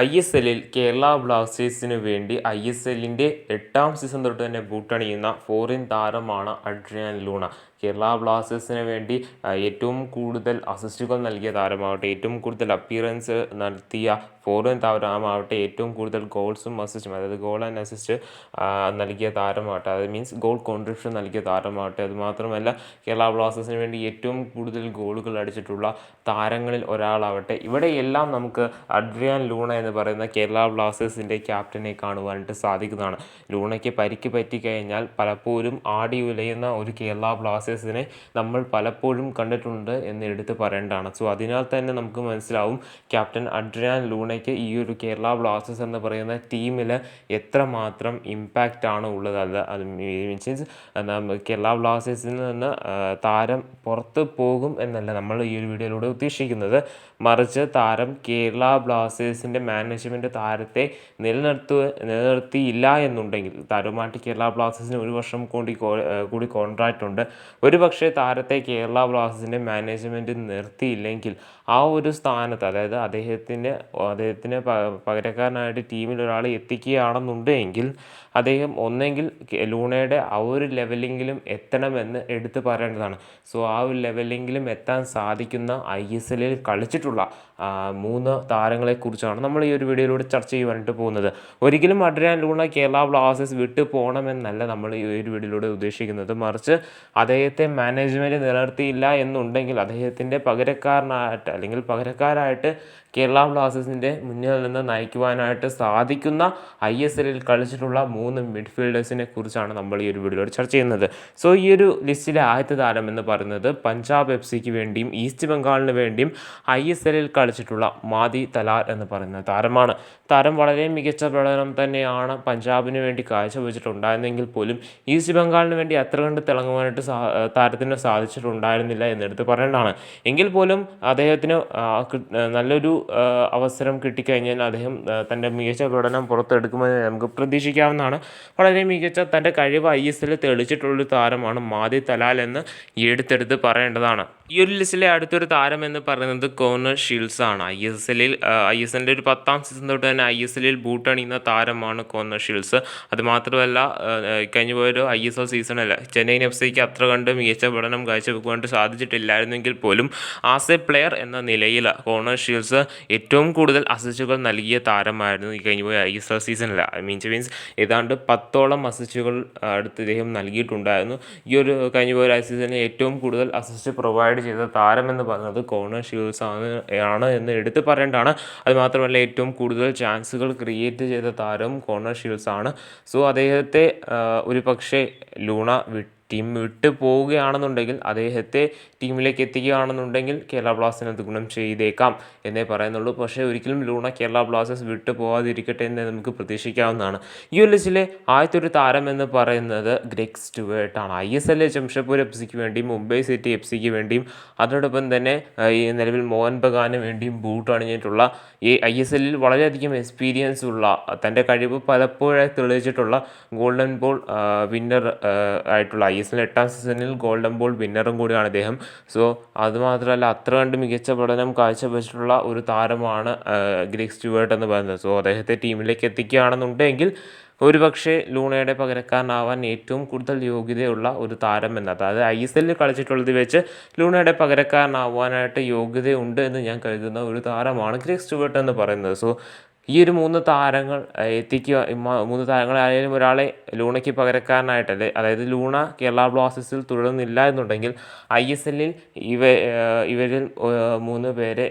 ISLൽ കേരള ബ്ലാസ്റ്റേഴ്സിനു വേണ്ടി ISLന്റെ 8ാം സീസൺ തൊട്ട് തന്നെ ബൂട്ടണിയുന്ന ഫോറിൻ താരമാണ് അഡ്രിയാൻ ലൂണ. കേരള ബ്ലാസ്റ്റേഴ്സിന് വേണ്ടി ഏറ്റവും കൂടുതൽ അസിസ്റ്റുകൾ നൽകിയ താരമാവട്ടെ, ഏറ്റവും കൂടുതൽ അപ്പിയറൻസ് നടത്തിയ ഫോറിൻ താരമാവട്ടെ, ഏറ്റവും കൂടുതൽ ഗോൾസും അസിസ്റ്റും, അതായത് ഗോൾ ആൻഡ് അസിസ്റ്റ് നൽകിയ താരമാവട്ടെ, അത് മീൻസ് ഗോൾ കോൺട്രിബ്യൂഷൻ നൽകിയ താരമാവട്ടെ, അതുമാത്രമല്ല കേരള ബ്ലാസ്റ്റേഴ്സിന് വേണ്ടി ഏറ്റവും കൂടുതൽ ഗോളുകൾ അടിച്ചിട്ടുള്ള താരങ്ങളിൽ ഒരാളാവട്ടെ, ഇവിടെയെല്ലാം നമുക്ക് അഡ്രിയാൻ ലൂണ എന്ന് പറയുന്ന കേരള ബ്ലാസ്റ്റേഴ്സിൻ്റെ ക്യാപ്റ്റനെ കാണുവാനായിട്ട് സാധിക്കുന്നതാണ്. ലൂണയ്ക്ക് പരിക്ക് പറ്റിക്കഴിഞ്ഞാൽ പലപ്പോഴും ആടി ഉലയുന്ന ഒരു കേരള ബ്ലാസ്റ്റേഴ്സിനെ നമ്മൾ പലപ്പോഴും കണ്ടിട്ടുണ്ട് എന്ന് എടുത്ത് പറയേണ്ടതാണ്. സോ അതിനാൽ തന്നെ നമുക്ക് മനസ്സിലാവും ക്യാപ്റ്റൻ അഡ്രിയാൻ ലൂണയ്ക്ക് ഈ ഒരു കേരള ബ്ലാസ്റ്റേഴ്സ് എന്ന് പറയുന്ന ടീമിൽ എത്രമാത്രം ഇമ്പാക്റ്റ് ആണ് ഉള്ളത്. അത് മീൻസ് കേരള ബ്ലാസ്റ്റേഴ്സിൽ നിന്ന് താരം പുറത്ത് പോകും എന്നല്ല നമ്മൾ ഈ ഒരു വീഡിയോയിലൂടെ ഉദ്ദേശിക്കുന്നത്. താരം കേരള ബ്ലാസ്റ്റേഴ്സിൻ്റെ മാനേജ്മെൻറ്റ് താരത്തെ നിലനിർത്തിയില്ല എന്നുണ്ടെങ്കിൽ, താരവുമായിട്ട് കേരള ബ്ലാസ്റ്റേഴ്സിന് 1 വർഷം കൂടി കോൺട്രാക്റ്റ് ഉണ്ട്. ഒരുപക്ഷെ താരത്തെ കേരള ബ്ലാസ്റ്റേഴ്സിൻ്റെ മാനേജ്മെൻറ്റ് നിർത്തിയില്ലെങ്കിൽ ആ ഒരു സ്ഥാനത്ത്, അതായത് അദ്ദേഹത്തിന് പകരക്കാരനായിട്ട് ടീമിൽ ഒരാളെ എത്തിക്കുകയാണെന്നുണ്ടെങ്കിൽ അദ്ദേഹം ഒന്നെങ്കിൽ ലൂണയുടെ ആ ഒരു ലെവലെങ്കിലും എത്തണമെന്ന് എടുത്ത് പറയേണ്ടതാണ്. സോ ആ ഒരു ലെവലെങ്കിലും എത്താൻ സാധിക്കുന്ന ISLൽ കളിച്ചിട്ടുള്ള 3 താരങ്ങളെക്കുറിച്ചാണ് നമ്മൾ ഈ ഒരു വീഡിയോയിലൂടെ ചർച്ച ചെയ്യുവാനായിട്ട് പോകുന്നത്. ഒരിക്കലും അഡ്രിയാൻ ലൂണ കേരള ബ്ലാസ്റ്റേഴ്സ് വിട്ടു പോകണമെന്നല്ല നമ്മൾ ഈ ഒരു വീഡിയോയിലൂടെ ഉദ്ദേശിക്കുന്നത്. മറിച്ച് അദ്ദേഹത്തെ മാനേജ്മെൻറ്റ് നിലനിർത്തിയില്ല എന്നുണ്ടെങ്കിൽ അദ്ദേഹത്തിൻ്റെ പകരക്കാരായിട്ട് കേരള ബ്ലാസ്റ്റേഴ്സിൻ്റെ മുന്നിൽ നിന്ന് നയിക്കുവാനായിട്ട് സാധിക്കുന്ന ISLൽ കളിച്ചിട്ടുള്ള 3 മിഡ്ഫീൽഡേഴ്സിനെ കുറിച്ചാണ് നമ്മൾ ഈ ഒരു വീഡിയോയിലൂടെ ചർച്ച ചെയ്യുന്നത്. സോ ഈ ഒരു ലിസ്റ്റിലെ ആദ്യത്തെ താരം എന്ന് പറയുന്നത് പഞ്ചാബ് FC വേണ്ടിയും ഈസ്റ്റ് ബംഗാളിന് വേണ്ടിയും ISLൽ കളിച്ചിട്ടുള്ള മാദി തലാൽ എന്ന് പറയുന്ന താരമാണ്. താരം വളരെ മികച്ച പ്രകടനം തന്നെയാണ് പഞ്ചാബിന് വേണ്ടി കാഴ്ചവെച്ചിട്ടുണ്ടായിരുന്നെങ്കിൽ പോലും ഈസ്റ്റ് ബംഗാളിന് വേണ്ടി അത്ര കണ്ട് തിളങ്ങുവാനായിട്ട് താരത്തിന് സാധിച്ചിട്ടുണ്ടായിരുന്നില്ല എന്നെടുത്ത് പറയേണ്ടതാണ്. എങ്കിൽ പോലും അദ്ദേഹത്തിന് നല്ലൊരു അവസരം കിട്ടിക്കഴിഞ്ഞാൽ അദ്ദേഹം തൻ്റെ മികച്ച പ്രകടനം പുറത്തെടുക്കുമെന്ന് നമുക്ക് പ്രതീക്ഷിക്കാവുന്നതാണ്. വളരെ മികച്ച തൻ്റെ കഴിവ് ISLൽ തെളിച്ചിട്ടുള്ളൊരു താരമാണ് മാദി തലാൽ എന്ന് എടുത്തെടുത്ത് പറയേണ്ടതാണ്. ഈ ഒരു ലിസ്റ്റിലെ അടുത്തൊരു താരം എന്ന് പറയുന്നത് കോർണർ ഷീൽഡ്സ് ആണ്. ISLൻ്റെ ഒരു 10ാം സീസൺ തൊട്ട് തന്നെ ISLൽ ബൂട്ടണിയുന്ന താരമാണ് കോർണർ ഷീൽഡ്സ്. അതുമാത്രമല്ല കഴിഞ്ഞു പോയൊരു ISL സീസണിൽ ചെന്നൈയിൻ FCക്ക് അത്ര കണ്ട് മികച്ച പഠനം കാഴ്ചവെക്കുവാനായിട്ട് സാധിച്ചിട്ടില്ലായിരുന്നെങ്കിൽ പോലും ആസ് എ പ്ലെയർ എന്ന നിലയിൽ കോർണർ ഷീൽഡ്സ് ഏറ്റവും കൂടുതൽ അസിസ്റ്റുകൾ നൽകിയ താരമായിരുന്നു ഈ കഴിഞ്ഞു പോയ ISL സീസണിൽ. മീൻസ് ഏതാണ്ട് 10ഓളം അസിസ്റ്റുകൾ അടുത്ത് ഇദ്ദേഹം നൽകിയിട്ടുണ്ടായിരുന്നു. ഈ ഒരു കഴിഞ്ഞു പോയ സീസണിൽ ഏറ്റവും കൂടുതൽ അസിസ്റ്റ് പ്രൊവൈഡ് ചെയ്ത താരം എന്ന് പറയുന്നത് കോർണർ ഷീൽഡ്സ് ആണ് എന്ന് എടുത്ത് പറയേണ്ടതാണ്. അതുമാത്രമല്ല ഏറ്റവും കൂടുതൽ ചാൻസുകൾ ക്രിയേറ്റ് ചെയ്ത താരവും കോർണർ ഷീൽഡ്സ് ആണ്. സോ അദ്ദേഹത്തെ ഒരു പക്ഷേ ലൂണ ടീം വിട്ട് പോവുകയാണെന്നുണ്ടെങ്കിൽ, അദ്ദേഹത്തെ ടീമിലേക്ക് എത്തിക്കുകയാണെന്നുണ്ടെങ്കിൽ കേരള ബ്ലാസ്റ്റേഴ്സിന് അത് ഗുണം ചെയ്തേക്കാം എന്നേ പറയുന്നുള്ളൂ. പക്ഷേ ഒരിക്കലും ലൂണ കേരള ബ്ലാസ്റ്റേഴ്സ് വിട്ടു പോകാതിരിക്കട്ടെ എന്ന് നമുക്ക് പ്രതീക്ഷിക്കാവുന്നതാണ്. ഈ ഒരു ലിസ്റ്റിലെ ആദ്യത്തെ ഒരു താരം എന്ന് പറയുന്നത് ഗ്രെഗ് സ്റ്റുവേർട്ട് ആണ്. ISLൽ ജംഷഡ്പൂർ FCക്ക് വേണ്ടിയും മുംബൈ സിറ്റി FCക്ക് വേണ്ടിയും അതോടൊപ്പം തന്നെ ഈ നിലവിൽ മോഹൻ ബഗാന് വേണ്ടിയും ബൂട്ട് അണിഞ്ഞിട്ടുള്ള ഈ ISLൽ വളരെയധികം എക്സ്പീരിയൻസ് ഉള്ള, തൻ്റെ കഴിവ് പലപ്പോഴായി തെളിയിച്ചിട്ടുള്ള ഗോൾഡൻ ബോൾ വിന്നർ ആയിട്ടുള്ള, ISL 8ാം സീസണിൽ ഗോൾഡൻ ബോൾ വിന്നറും കൂടിയാണ് അദ്ദേഹം. സോ അതുമാത്രമല്ല അത്ര കണ്ട് മികച്ച പഠനം കാഴ്ചവെച്ചിട്ടുള്ള ഒരു താരമാണ് ഗ്രെഗ് സ്റ്റുവേർട്ട് എന്ന് പറയുന്നത്. സോ അദ്ദേഹത്തെ ടീമിലേക്ക് എത്തിക്കുകയാണെന്നുണ്ടെങ്കിൽ ഒരുപക്ഷെ ലൂണയുടെ പകരക്കാരനാവാൻ ഏറ്റവും കൂടുതൽ യോഗ്യതയുള്ള ഒരു താരം അതായത് ISLൽ കളിച്ചിട്ടുള്ളത് വെച്ച് ലൂണയുടെ പകരക്കാരനാവാനായിട്ട് യോഗ്യതയുണ്ട് എന്ന് ഞാൻ കരുതുന്ന ഒരു താരമാണ് ഗ്രെഗ് സ്റ്റുവേർട്ട് എന്ന് പറയുന്നത്. സോ ഈ ഒരു 3 താരങ്ങൾ എത്തിക്കുക, 3 താരങ്ങളായാലും ഒരാളെ ലൂണയ്ക്ക് പകരക്കാരനായിട്ടല്ലേ, അതായത് ലൂണ കേരള ബ്ലാസ്റ്റേഴ്സിൽ തുടരുന്നില്ല എന്നുണ്ടെങ്കിൽ ISLൽ ഇവരിൽ 3 പേരെ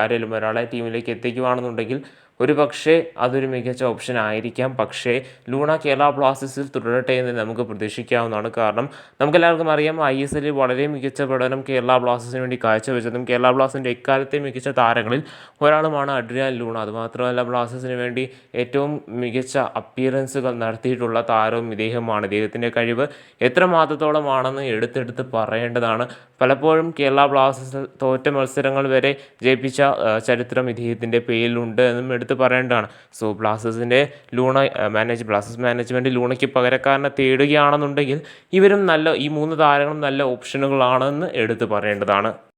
ആരെങ്കിലും ഒരാളെ ടീമിലേക്ക് എത്തിക്കുകയാണെന്നുണ്ടെങ്കിൽ ഒരു പക്ഷേ അതൊരു മികച്ച ഓപ്ഷൻ ആയിരിക്കാം. പക്ഷേ ലൂണ കേരള ബ്ലാസ്റ്റേഴ്സിൽ തുടരട്ടെ എന്ന് നമുക്ക് പ്രതീക്ഷിക്കാവുന്നതാണ്. കാരണം നമുക്കെല്ലാവർക്കും അറിയാം ISLൽ വളരെ മികച്ച പഠനം കേരള ബ്ലാസ്റ്റേഴ്സിന് വേണ്ടി കാഴ്ചവെച്ചതും കേരള ബ്ലാസ്റ്റേഴ്സിൻ്റെ എക്കാലത്തെ മികച്ച താരങ്ങളിൽ ഒരാളുമാണ് അഡ്രിയാൻ ലൂണ. അതുമാത്രമല്ല ബ്ലാസ്റ്റേഴ്സിന് വേണ്ടി ഏറ്റവും മികച്ച അപ്പിയറൻസുകൾ നടത്തിയിട്ടുള്ള താരവും ഇദ്ദേഹമാണ്. ഇദ്ദേഹത്തിൻ്റെ കഴിവ് എത്രമാത്രത്തോളമാണെന്ന് എടുത്തെടുത്ത് പറയേണ്ടതാണ്. പലപ്പോഴും കേരള ബ്ലാസ്റ്റേഴ്സ് തോറ്റ മത്സരങ്ങൾ വരെ ജയിപ്പിച്ച ചരിത്രം ഇദ്ദേഹത്തിൻ്റെ പേരിലുണ്ട് എന്നും എടുത്ത് പറയേണ്ടതാണ്. സോ ബ്ലാസ്റ്റേഴ്സ് മാനേജ്മെൻറ്റ് ലൂണയ്ക്ക് പകരക്കാരനെ തേടുകയാണെന്നുണ്ടെങ്കിൽ ഈ 3 താരങ്ങളും നല്ല ഓപ്ഷനുകളാണെന്ന് എടുത്ത് പറയേണ്ടതാണ്.